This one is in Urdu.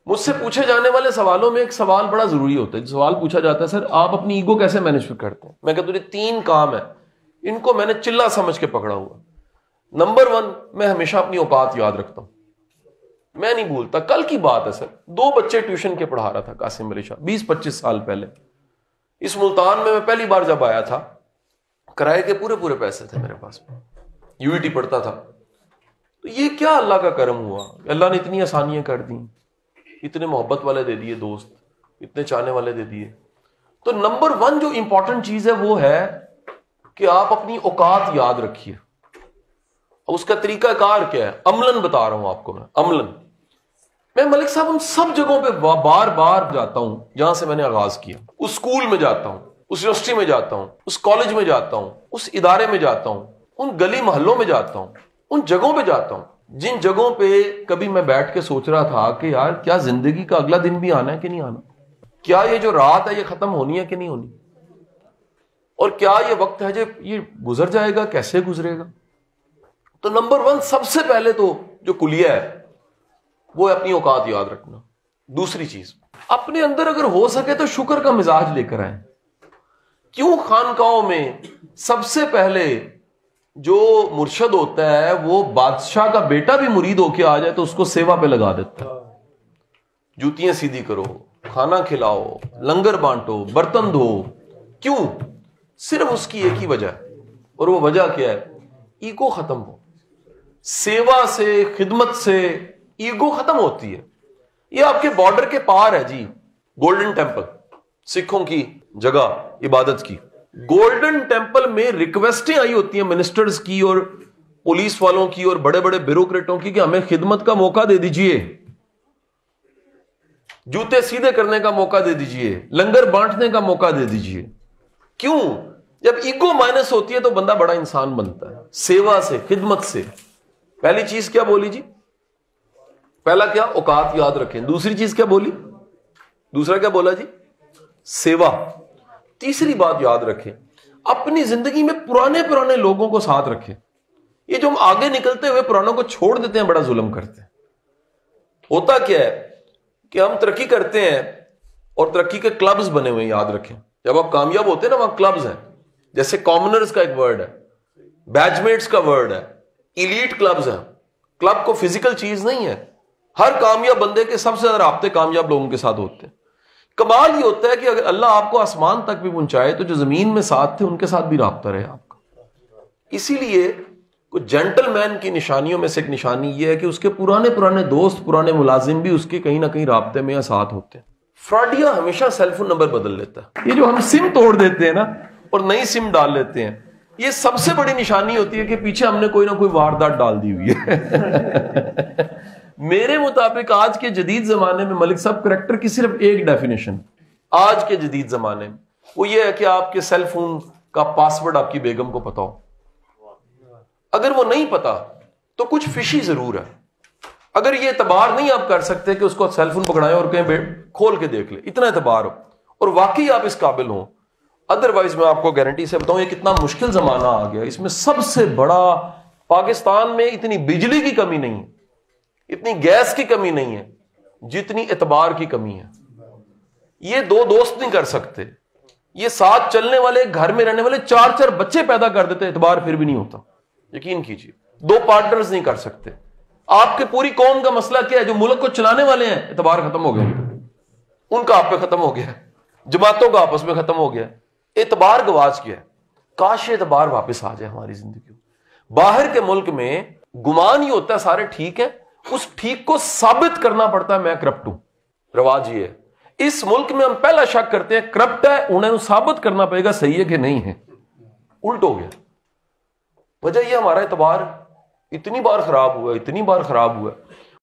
مجھ سے پوچھے جانے والے سوالوں میں ایک سوال بڑا ضروری ہوتا ہے. سوال پوچھا جاتا ہے سر آپ اپنی ایگو کیسے مینج کرتے ہیں؟ میں کہتا ہوں 3 کام ہے، ان کو میں نے چلا سمجھ کے پکڑا ہوا. نمبر 1، میں ہمیشہ اپنی اوقات یاد رکھتا ہوں. میں نہیں بھولتا. کل کی بات ہے سر، 2 بچے ٹیوشن کے پڑھا رہا تھا قاسم علی شاہ، 20-25 سال پہلے. اس ملتان میں پہلی بار جب آیا تھا، کرائے کے پورے پیسے تھے میرے پاس، UET پڑھتا تھا. تو یہ کیا اللہ کا کرم ہوا، اللہ نے اتنی آسانیاں کر دیں، اتنے محبت والے دے دیے دوست، اتنے چاہنے والے دے دیے. تو نمبر 1 جو امپورٹنٹ چیز ہے وہ ہے کہ آپ اپنی اوقات یاد رکھیے. اس کا طریقہ کار کیا ہے؟ عملاً بتا رہا ہوں آپ کو. میں ملک صاحب ان سب جگہوں پہ بار بار جاتا ہوں جہاں سے میں نے آغاز کیا. اس اسکول میں جاتا ہوں، اس یونیورسٹی میں جاتا ہوں، اس کالج میں جاتا ہوں، اس ادارے میں جاتا ہوں، ان گلی محلوں میں جاتا ہوں، ان جگہوں پہ جاتا ہوں جن جگہوں پہ کبھی میں بیٹھ کے سوچ رہا تھا کہ یار کیا زندگی کا اگلا دن بھی آنا ہے کہ نہیں آنا، کیا یہ جو رات ہے یہ ختم ہونی ہے کہ نہیں ہونی، اور کیا یہ وقت ہے جو یہ گزر جائے گا، کیسے گزرے گا. تو نمبر 1 سب سے پہلے تو جو کلیہ ہے وہ اپنی اوقات یاد رکھنا. دوسری چیز، اپنے اندر اگر ہو سکے تو شکر کا مزاج لے کر آئیں. کیوں خانقاہوں میں سب سے پہلے جو مرشد ہوتا ہے وہ بادشاہ کا بیٹا بھی مرید ہو کے آ جائے تو اس کو سیوا پہ لگا دیتا ہے. جوتیاں سیدھی کرو، کھانا کھلاؤ، لنگر بانٹو، برتن دھو. کیوں؟ صرف اس کی ایک ہی وجہ ہے، اور وہ وجہ کیا ہے؟ ایگو ختم ہو. سیوا سے، خدمت سے ایگو ختم ہوتی ہے. یہ آپ کے بارڈر کے پار ہے جی، گولڈن ٹیمپل، سکھوں کی جگہ عبادت کی. گولڈن ٹیمپل میں ریکویسٹیں آئی ہوتی ہیں منسٹرز کی اور پولیس والوں کی اور بڑے بڑے بیوروکریٹوں کی کہ ہمیں خدمت کا موقع دے دیجئے، جوتے سیدھے کرنے کا موقع دے دیجئے، لنگر بانٹنے کا موقع دے دیجئے. کیوں؟ جب ایگو مائنس ہوتی ہے تو بندہ بڑا انسان بنتا ہے. سیوا سے، خدمت سے. پہلی چیز کیا بولی جی؟ پہلا کیا؟ اوقات یاد رکھیں. دوسری چیز کیا بولی؟ دوسرا کیا بولا جی؟ سیوا. تیسری بات یاد رکھیں، اپنی زندگی میں پرانے لوگوں کو ساتھ رکھیں. یہ جو ہم آگے نکلتے ہوئے پرانوں کو چھوڑ دیتے ہیں بڑا ظلم کرتے ہیں. ہوتا کیا ہے کہ ہم ترقی کرتے ہیں اور ترقی کے کلبز بنے ہوئے ہیں. یاد رکھیں جب آپ کامیاب ہوتے ہیں نا وہاں کلبز ہیں، جیسے کامنرز کا ایک ورڈ ہے، بیچ میٹس کا ورڈ ہے، ایلیٹ کلبز ہیں. کلب کو فزیکل چیز نہیں ہے. ہر کامیاب بندے کے سب سے زیادہ رابطے کامیاب لوگوں کے ساتھ ہوتے ہیں. کمال یہ ہوتا ہے کہ اگر اللہ آپ کو آسمان تک بھی پہنچائے تو جو زمین میں ساتھ تھے ان کے ساتھ بھی رابطہ رہے آپ کا. اسی لیے کوئی جینٹل مین کی نشانیوں میں سے ایک نشانی یہ ہے کہ اس کے پرانے دوست، پرانے ملازم بھی اس کے کہیں نہ کہیں رابطے میں یا ساتھ ہوتے ہیں. فراڈیا ہمیشہ سیل فون نمبر بدل لیتا ہے. یہ جو ہم سم توڑ دیتے ہیں نا اور نئی سم ڈال لیتے ہیں، یہ سب سے بڑی نشانی ہوتی ہے کہ پیچھے ہم نے کوئی نہ کوئی واردات ڈال دی ہوئی ہے. میرے مطابق آج کے جدید زمانے میں ملک صاحب کریکٹر کی صرف ایک ڈیفینیشن آج کے جدید زمانے میں وہ یہ ہے کہ آپ کے سیل فون کا پاسورڈ آپ کی بیگم کو پتا ہو. اگر وہ نہیں پتا تو کچھ فشی ضرور ہے. اگر یہ اعتبار نہیں آپ کر سکتے کہ اس کو سیل فون پکڑائیں اور کہیں کھول کے دیکھ لیں، اتنا اعتبار ہو اور واقعی آپ اس قابل ہوں، ادروائز میں آپ کو گارنٹی سے بتاؤں یہ کتنا مشکل زمانہ آ گیا. اس میں سب سے بڑا، پاکستان میں اتنی بجلی کی کمی نہیں ہے، اتنی گیس کی کمی نہیں ہے جتنی اعتبار کی کمی ہے. یہ 2 دوست نہیں کر سکتے، یہ ساتھ چلنے والے گھر میں رہنے والے 4 بچے پیدا کر دیتے، اعتبار پھر بھی نہیں ہوتا. یقین کیجیے 2 پارٹنرز نہیں کر سکتے. آپ کے پوری قوم کا مسئلہ کیا ہے؟ جو ملک کو چلانے والے ہیں اعتبار ختم ہو گیا، ان کا آپ پہ ختم ہو گیا، جماعتوں کا آپس میں ختم ہو گیا، اعتبار گواچ گیا. کاش اعتبار واپس آ جائے ہماری زندگی میں. باہر کے ملک میں گمان ہی ہوتا ہے سارے ٹھیک ہیں، اس ٹھیک کو ثابت کرنا پڑتا ہے میں کرپٹ ہوں. رواج یہ ہے. اس ملک میں ہم پہلا شک کرتے ہیں کرپٹ ہے، انہیں ثابت کرنا پڑے گا صحیح ہے کہ نہیں ہے. الٹ ہو گیا. وجہ یہ ہمارا اعتبار اتنی بار خراب ہوا